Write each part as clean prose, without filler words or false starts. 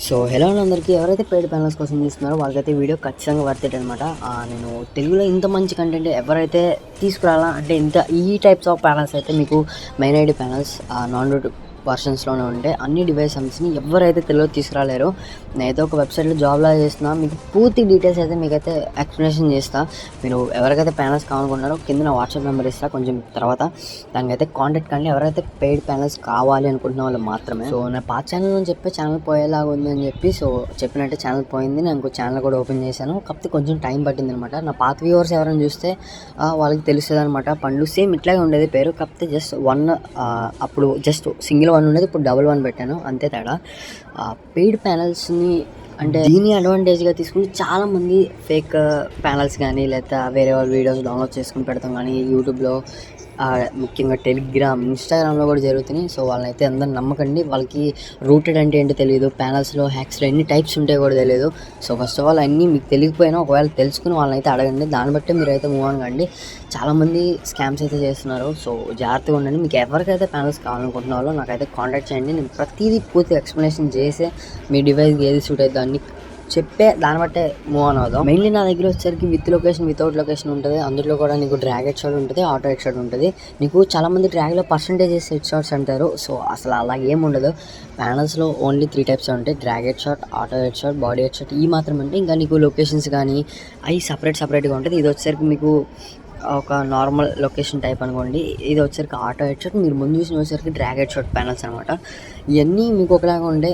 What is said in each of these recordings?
So hello అండి అందరికీ ఎవరైతే పెయిడ్ ప్యానల్స్ కోసం చూస్తున్నారో వాళ్ళకైతే వీడియో ఖచ్చితంగా వర్త్ ఇట్ అనమాట. నేను తెలుగులో ఇంత మంచి కంటెంట్ ఎవరైతే తీసుకురాలా అంటే ఇంత ఈ టైప్స్ ఆఫ్ ప్యానల్స్ అయితే మీకు main ID panels non root వర్షన్స్లోనే ఉంటే అన్ని డివైసెస్ని ఎవరైతే తెలుగులో తీసుకురాలేరో నేనైతే ఒక వెబ్సైట్లో జాబ్లా చేస్తున్నా. మీకు పూర్తి డీటెయిల్స్ అయితే మీకైతే ఎక్స్ప్లెనేషన్ చేస్తా. మీరు ఎవరికైతే ప్యానల్స్ కావాలనుకుంటున్నారో కింద నా వాట్సాప్ నెంబర్ ఇస్తా కొంచెం తర్వాత దానికైతే కాంటాక్ట్ కండి ఎవరైతే పెయిడ్ ప్యానల్స్ కావాలి అనుకుంటున్న వాళ్ళు మాత్రమే. సో నా పాత ఛానల్ అని చెప్పి ఛానల్ పోయేలాగా ఉందని చెప్పి సో చెప్పినట్టే ఛానల్ పోయింది. నేను ఇంకో ఛానల్ కూడా ఓపెన్ చేశాను. కాకపోతే కొంచెం టైం పట్టింది అనమాట. నా పాత వ్యూవర్స్ ఎవరైనా చూస్తే వాళ్ళకి తెలుస్తుంది అనమాట. పండ్లు సేమ్ ఇట్లాగే ఉండేది పేరు, కాకపోతే జస్ట్ వన్ అప్పుడు జస్ట్ సింగిల్ వన్ ఉండేది, ఇప్పుడు డబుల్ వన్ పెట్టాను అంతే తేడా. పెయిడ్ ప్యానల్స్ని అంటే దీని అడ్వాంటేజ్గా తీసుకుని చాలామంది ఫేక్ ప్యానల్స్ కానీ లేదా వేరే వాళ్ళ వీడియోస్ డౌన్లోడ్ చేసుకుని పెడతాం కానీ యూట్యూబ్లో ముఖ్యంగా టెలిగ్రామ్ ఇన్స్టాగ్రామ్లో కూడా జరుగుతున్నాయి. సో వాళ్ళనైతే అందరూ నమ్మకండి. వాళ్ళకి రూటెడ్ అంటే ఏంటో తెలియదు, ప్యానల్స్లో హ్యాక్స్లో ఎన్ని టైప్స్ ఉంటాయో కూడా తెలియదు. సో ఫస్ట్ ఆఫ్ ఆల్ అన్నీ మీకు తెలియకపోయినా ఒకవేళ తెలుసుకుని వాళ్ళనైతే అడగండి, దాన్ని బట్టి మీరు అయితే మూవ్ ఆన్ కండి. చాలామంది స్కామ్స్ అయితే చేస్తున్నారు. సో జాగ్రత్తగా ఉండండి. మీకు ఎవరికైతే ప్యానల్స్ కావాలనుకుంటున్నారో నాకైతే కాంటాక్ట్ చేయండి. నేను ప్రతిదీ పూర్తి ఎక్స్ప్లెనేషన్ చేసే మీ డివైస్కి ఏది సూట్ అవుతుందో అన్ని చెప్పే దాన్ని బట్టే మూవ్ ఆన్ అవుదాం. మెయిన్లీ నా దగ్గర వచ్చేసరికి విత్ లొకేషన్ వితౌట్ లొకేషన్ ఉంటుంది. అందులో కూడా నీకు డ్రాగ్ హెడ్ షాట్ ఉంటుంది, ఆటో హెడ్ షాట్ ఉంటుంది. నీకు చాలామంది డ్రాగ్లో పర్సంటేజెస్ హెడ్ షాట్స్ అంటారు. సో అసలు అలా ఏం ఉండదు. ప్యానల్స్లో ఓన్లీ 3 టైప్స్ ఉంటాయి: drag head shot, auto head shot, body head shot. ఈ మాత్రం అంటే ఇంకా నీకు లొకేషన్స్ కానీ అవి సపరేట్గా ఉంటుంది. ఇది వచ్చేసరికి మీకు ఒక నార్మల్ లొకేషన్ టైప్ అనుకోండి. ఇది వచ్చేసరికి ఆటో హెడ్ షాట్, మీరు ముందు చూసిన వచ్చేసరికి డ్రాగ్ హెడ్ షాట్ ప్యానల్స్ అనమాట. ఇవన్నీ మీకు ఒకలాగా ఉండే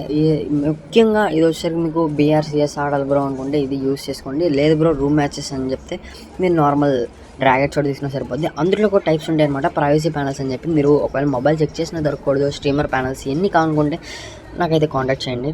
ముఖ్యంగా ఇది వచ్చేసరికి మీకు బీఆర్సీఎస్ ఆడాలి బ్రో అనుకుంటే ఇది యూస్ చేసుకోండి. లేదు బ్రో రూమ్ మ్యాచెస్ అని చెప్తే మీరు నార్మల్ డ్రాగ్ హెడ్ షాట్ తీసుకున్నా సరిపోద్ది. అందులో కూడా టైప్స్ ఉంటాయి అనమాట. ప్రైవసీ ప్యానల్స్ అని చెప్పి మీరు ఒకవేళ మొబైల్ చెక్ చేసినా దొరకకూడదు, స్ట్రీమర్ ప్యానల్స్ ఎన్ని కావాలనుకుంటే నాకైతే కాంటాక్ట్ చేయండి.